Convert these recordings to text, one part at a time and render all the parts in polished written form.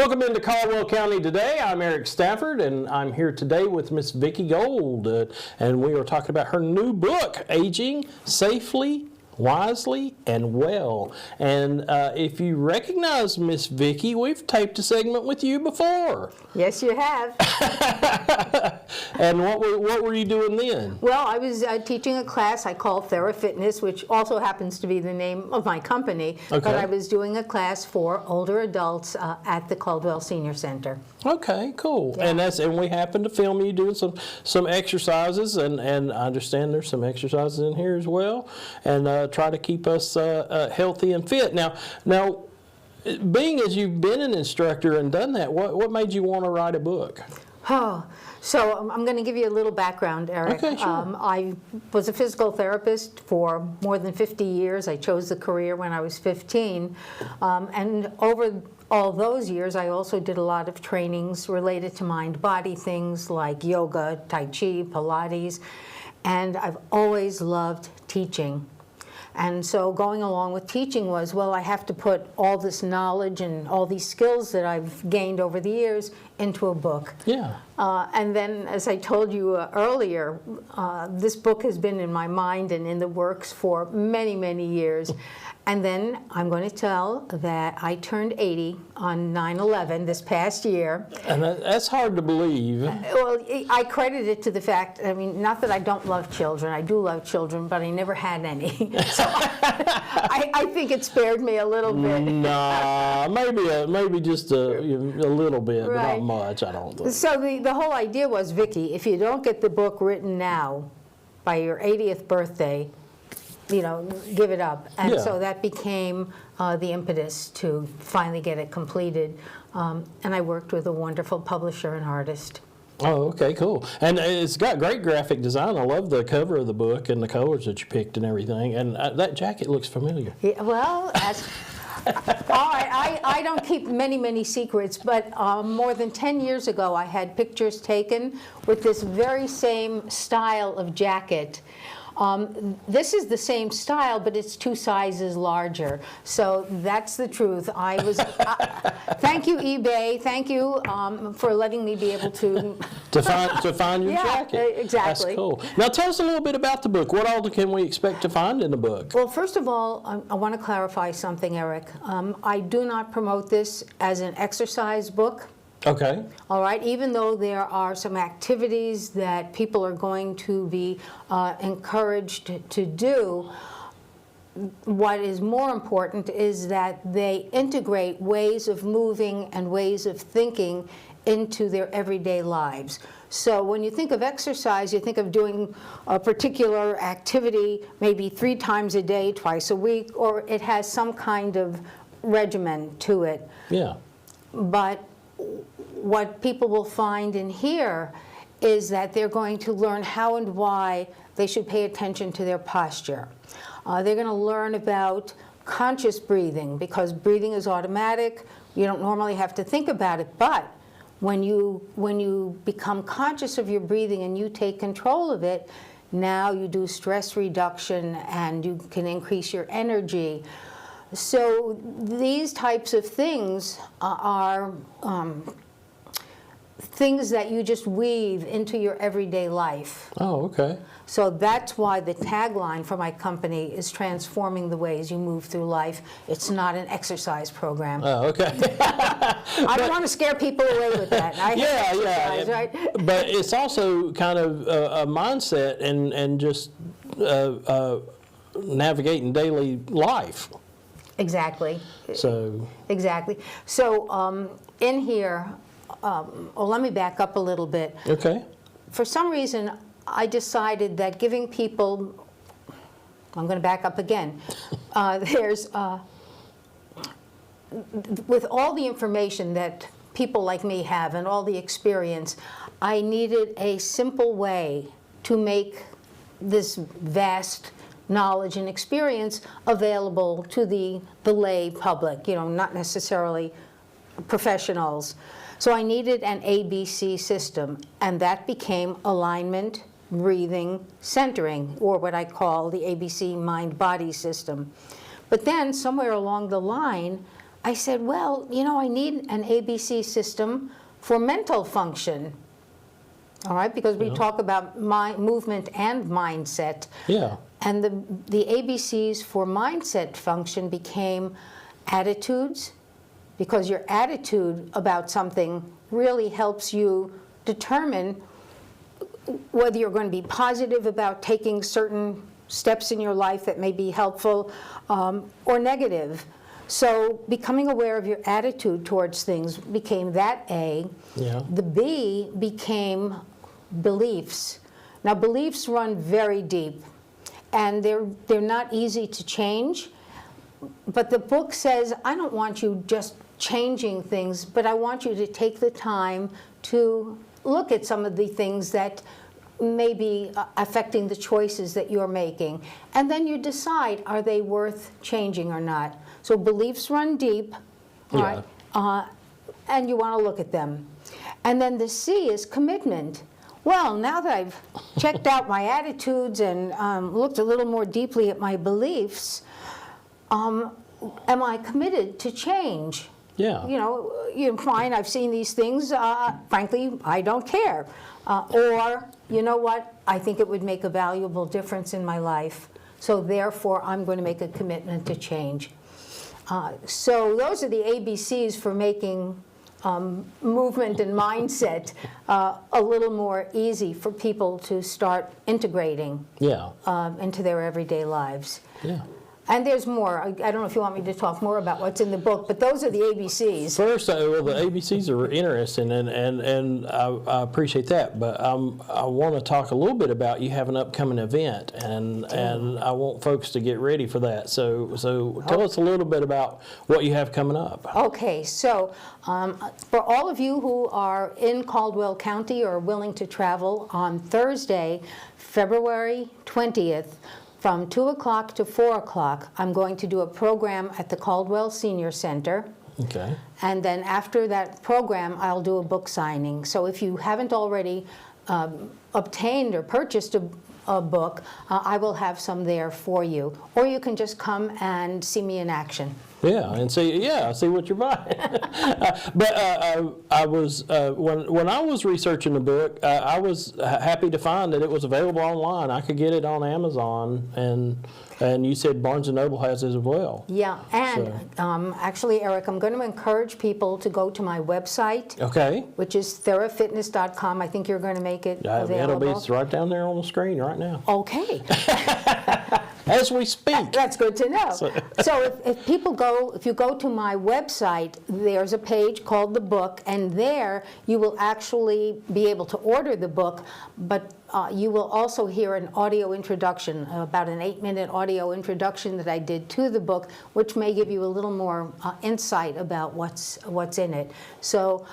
Welcome into Caldwell County today. I'm Eric Stafford, and I'm here today with Miss Vicki Gold, and we are talking about her new book, Aging Safely, Wisely, and Well. And if you recognize Miss Vicki, we've taped a segment with you before. Yes, you have. And what were you doing then? Well, I was teaching a class I call Thera-Fitness, which also happens to be the name of my company. Okay. But I was doing a class for older adults at the Caldwell Senior Center. Okay, cool. Yeah. And we happened to film you doing some exercises, and I understand there's some exercises in here as well, and try to keep us healthy and fit. Now, being as you've been an instructor and done that, what made you want to write a book? Oh, so I'm going to give you a little background, Eric. Okay, sure. I was a physical therapist for more than 50 years. I chose the career when I was 15. And over all those years, I also did a lot of trainings related to mind-body things like yoga, Tai Chi, Pilates. And I've always loved teaching. And so going along with teaching was, well, I have to put all this knowledge and all these skills that I've gained over the years into a book. Yeah. And then, as I told you earlier, this book has been in my mind and in the works for many, many years. And then I'm going to tell that I turned 80 on 9/11 this past year. And that's hard to believe. Well, I credit it to the fact, I mean, not that I don't love children. I do love children, but I never had any. So I think it spared me a little bit. Nah, maybe just a little bit, but Right. not much, I don't think. So the whole idea was, Vicki, if you don't get the book written now, by your 80th birthday, give it up. And Yeah. so that became the impetus to finally get it completed. And I worked with a wonderful publisher and artist. Oh, okay, cool. And it's got great graphic design. I love the cover of the book and the colors that you picked and everything. And that jacket looks familiar. Yeah, well, I don't keep many secrets, but more than 10 years ago, I had pictures taken with this very same style of jacket. This is the same style, but it's 2 sizes larger. So that's the truth. Thank you, eBay. Thank you for letting me be able to find your jacket. Exactly. That's cool. Now tell us a little bit about the book. What all can we expect to find in the book? Well, first of all, I want to clarify something, Eric. I do not promote this as an exercise book. Okay. All right, even though there are some activities that people are going to be encouraged to do, what is more important is that they integrate ways of moving and ways of thinking into their everyday lives. So when you think of exercise, you think of doing a particular activity maybe 3 times a day, twice a week, or it has some kind of regimen to it. Yeah. But what people will find in here is that they're going to learn how and why they should pay attention to their posture. They're going to learn about conscious breathing, because breathing is automatic. You don't normally have to think about it, but when you become conscious of your breathing and you take control of it, now you do stress reduction and you can increase your energy. So these types of things are things that you just weave into your everyday life. Oh, okay. So that's why the tagline for my company is transforming the ways you move through life. It's not an exercise program. Oh, okay. I don't want to scare people away with that. Yeah. Right? But it's also kind of a mindset and just navigating daily life. Exactly. So. Exactly. So in here, let me back up a little bit. Okay. For some reason, I decided that giving people, I'm going to back up again, with all the information that people like me have and all the experience, I needed a simple way to make this vast knowledge and experience available to the lay public, not necessarily professionals. So I needed an ABC system, and that became alignment, breathing, centering, or what I call the ABC mind-body system. But then somewhere along the line, I said, well, you know, I need an ABC system for mental function. All right, because we talk about movement and mindset. Yeah. And the ABCs for mindset function became attitudes, because your attitude about something really helps you determine whether you're going to be positive about taking certain steps in your life that may be helpful, or negative. So becoming aware of your attitude towards things became that A. Yeah. The B became beliefs. Now, beliefs run very deep, and they're not easy to change. But the book says, I don't want you just changing things, but I want you to take the time to look at some of the things that may be affecting the choices that you're making. And then you decide, are they worth changing or not? So beliefs run deep, Yeah. right? And you want to look at them. And then the C is commitment. Well, now that I've checked out my attitudes and looked a little more deeply at my beliefs, am I committed to change? Yeah. You know, fine, I've seen these things. Frankly, I don't care. Or, you know what, I think it would make a valuable difference in my life. So therefore, I'm going to make a commitment to change. So those are the ABCs for making movement and mindset a little more easy for people to start integrating Yeah. into their everyday lives. Yeah. And there's more. I don't know if you want me to talk more about what's in the book, but those are the ABCs. First, well, the ABCs are interesting, and I appreciate that. But I want to talk a little bit about, you have an upcoming event, and I want folks to get ready for that. So tell us a little bit about what you have coming up. Okay, so for all of you who are in Caldwell County or willing to travel, on Thursday, February 20th, from 2 o'clock to 4 o'clock, I'm going to do a program at the Caldwell Senior Center. Okay. And then after that program, I'll do a book signing. So if you haven't already obtained or purchased a book, I will have some there for you. Or you can just come and see me in action. Yeah, and see what you're buying. But I was when I was researching the book, I was happy to find that it was available online. I could get it on Amazon, and you said Barnes & Noble has it as well. Yeah, and actually, Eric, I'm going to encourage people to go to my website, Okay. which is Thera-Fitness.com. I think you're going to make it available. It'll be right down there on the screen right now. Okay. As we speak. That's good to know. So if you go to my website, there's a page called The Book, and there you will actually be able to order the book, but you will also hear an audio introduction, about an 8-minute audio introduction that I did to the book, which may give you a little more insight about what's in it. So,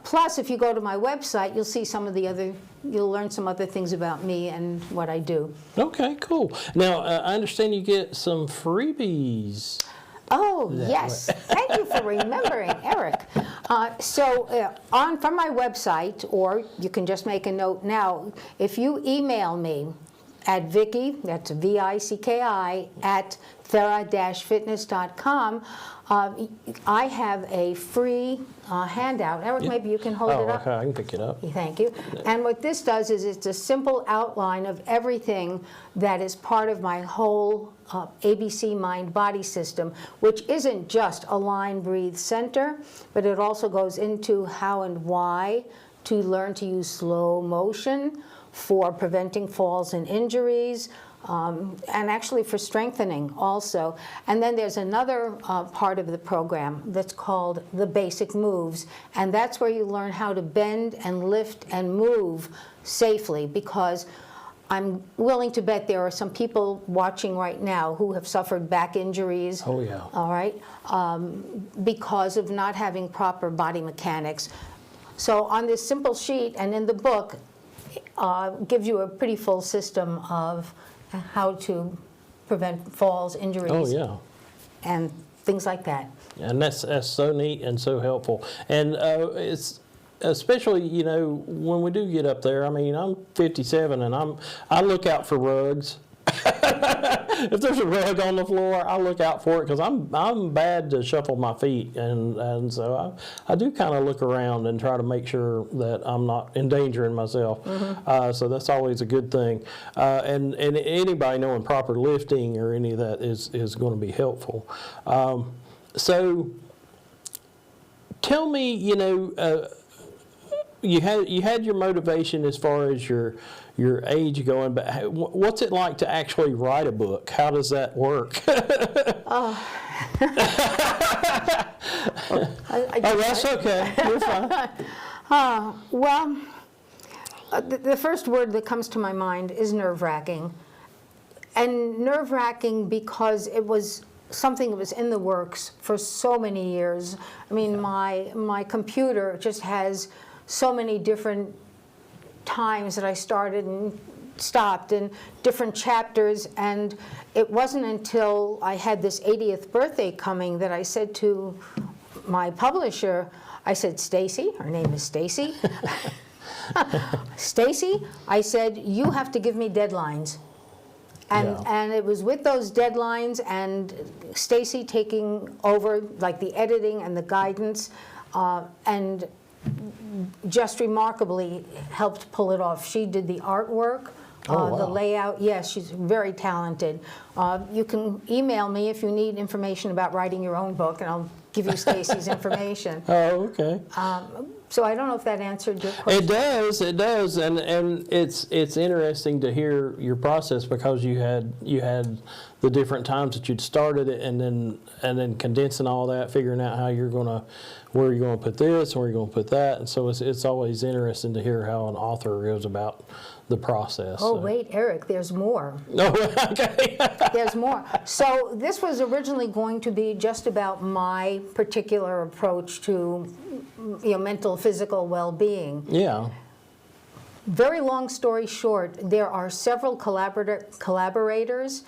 plus if you go to my website, you'll see you'll learn some other things about me and what I do. Okay, cool. Now, I understand you get some freebies. Oh, yes. Thank you for remembering, Eric. From my website, or you can just make a note now, if you email me at Vicki, that's VICKI, at Thera-Fitness.com, I have a free handout. Eric, maybe you can hold it up. Okay, I can pick it up. Thank you. And what this does is it's a simple outline of everything that is part of my whole ABC mind-body system, which isn't just align, breathe, center, but it also goes into how and why to learn to use slow motion for preventing falls and injuries, and actually for strengthening also. And then there's another part of the program that's called the basic moves, and that's where you learn how to bend and lift and move safely, because I'm willing to bet there are some people watching right now who have suffered back injuries. Oh, yeah. All right, because of not having proper body mechanics. So on this simple sheet and in the book, gives you a pretty full system of how to prevent falls, injuries, Oh, yeah. and things like that. And that's so neat and so helpful. And it's especially, when we do get up there. I mean, I'm 57 and I look out for rugs. if there's a rug on the floor, I look out for it because I'm bad to shuffle my feet, and so I do kind of look around and try to make sure that I'm not endangering myself. So that's always a good thing. And anybody knowing proper lifting or any of that is going to be helpful. So tell me, you had your motivation as far as your age going, but what's it like to actually write a book? How does that work? That's okay. You're fine. Well, the first word that comes to my mind is nerve-wracking. And nerve-wracking because it was something that was in the works for so many years. I mean, my computer just has so many different times that I started and stopped and different chapters, and it wasn't until I had this 80th birthday coming that I said to my publisher, I said, Stacy, her name is Stacy, Stacy, I said, you have to give me deadlines. And it was with those deadlines and Stacy taking over like the editing and the guidance, and just remarkably helped pull it off. She did the artwork, the layout. Yes, she's very talented. You can email me if you need information about writing your own book, and I'll give you Stacy's information. Oh, okay. So I don't know if that answered your question. It does, and it's interesting to hear your process because you had the different times that you'd started it, and then condensing all that, figuring out where you're gonna put this, where you're gonna put that, and so it's always interesting to hear how an author goes about the process. Oh, wait, Eric, there's more. Oh, okay. There's more. So this was originally going to be just about my particular approach to mental, physical well-being. Yeah. Very long story short, there are several collaborators,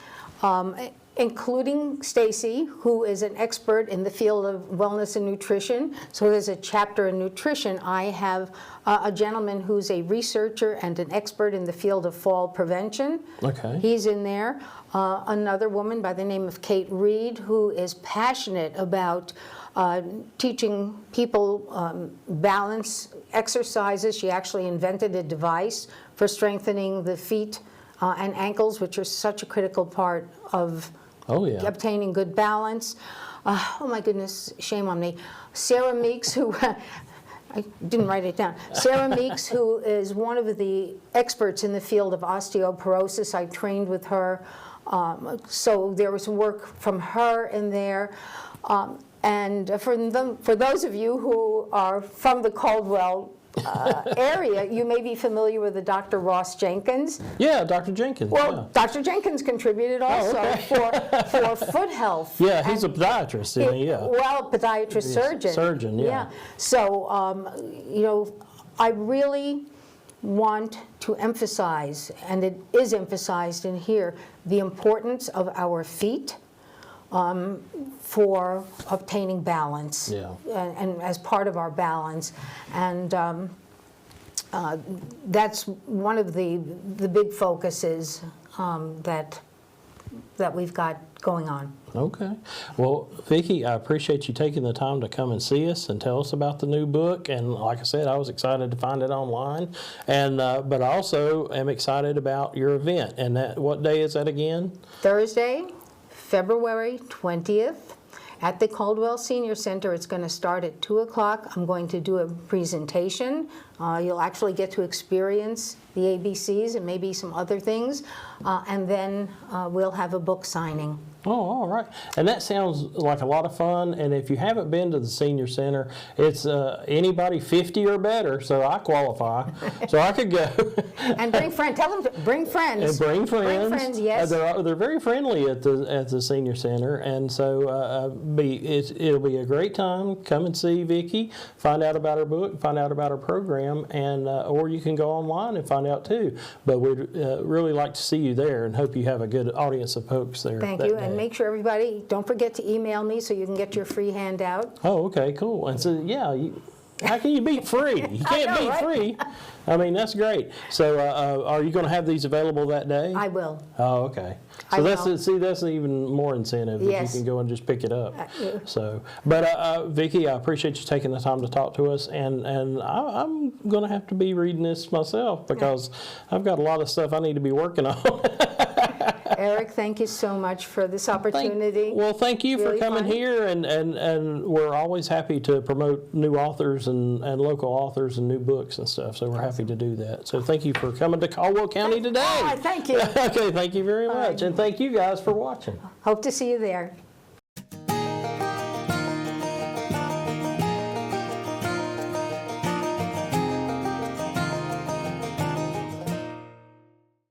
including Stacy, who is an expert in the field of wellness and nutrition. So there's a chapter in nutrition. I have a gentleman who's a researcher and an expert in the field of fall prevention. Okay. He's in there. Another woman by the name of Kate Reed, who is passionate about teaching people balance exercises. She actually invented a device for strengthening the feet and ankles, which are such a critical part of obtaining good balance. Oh my goodness, shame on me. Sarah Meeks, who, I didn't write it down. Sarah Meeks, who is one of the experts in the field of osteoporosis. I trained with her. So there was work from her in there. And for those of you who are from the Caldwell area, you may be familiar with the Dr. Ross Jenkins. Yeah, Dr. Jenkins. Well, Dr. Jenkins contributed also for foot health. Yeah, he's a podiatrist, isn't he? Yeah. Well, podiatrist surgeon. Surgeon, yeah. So, I really want to emphasize, and it is emphasized in here, the importance of our feet for obtaining balance, and as part of our balance, and that's one of the big focuses that we've got going on. Okay. Well, Vicki, I appreciate you taking the time to come and see us and tell us about the new book. And like I said, I was excited to find it online, and but I also am excited about your event. And what day is that again? Thursday, February 20th. At the Caldwell Senior Center. It's going to start at 2 o'clock. I'm going to do a presentation. You'll actually get to experience the ABCs and maybe some other things. And then we'll have a book signing. Oh, all right. And that sounds like a lot of fun. And if you haven't been to the Senior Center, it's anybody 50 or better, so I qualify. So I could go. And bring friends. Tell them to bring friends. And bring friends. Bring friends, yes. They're very friendly at the Senior Center. And so it'll be a great time. Come and see Vicki, find out about her book, find out about her program, and or you can go online and find out too. But we'd really like to see you there and hope you have a good audience of folks there. Thank you. And make sure everybody, don't forget to email me so you can get your free handout. Oh, okay, cool. And so, yeah, How can you beat free? You can't beat free. I mean, that's great. So are you going to have these available that day? I will. Oh, okay. I So will. that's even more incentive if Yes. you can go and just pick it up. Yeah. So, but Vicki, I appreciate you taking the time to talk to us, and I'm going to have to be reading this myself because I've got a lot of stuff I need to be working on. Eric, thank you so much for this opportunity. Thank you for Really coming fun. here, and we're always happy to promote new authors and local authors and new books and stuff, so we're happy to do that. So thank you for coming to Caldwell County today. Thank you. Okay, thank you very much, right. and thank you guys for watching. Hope to see you there.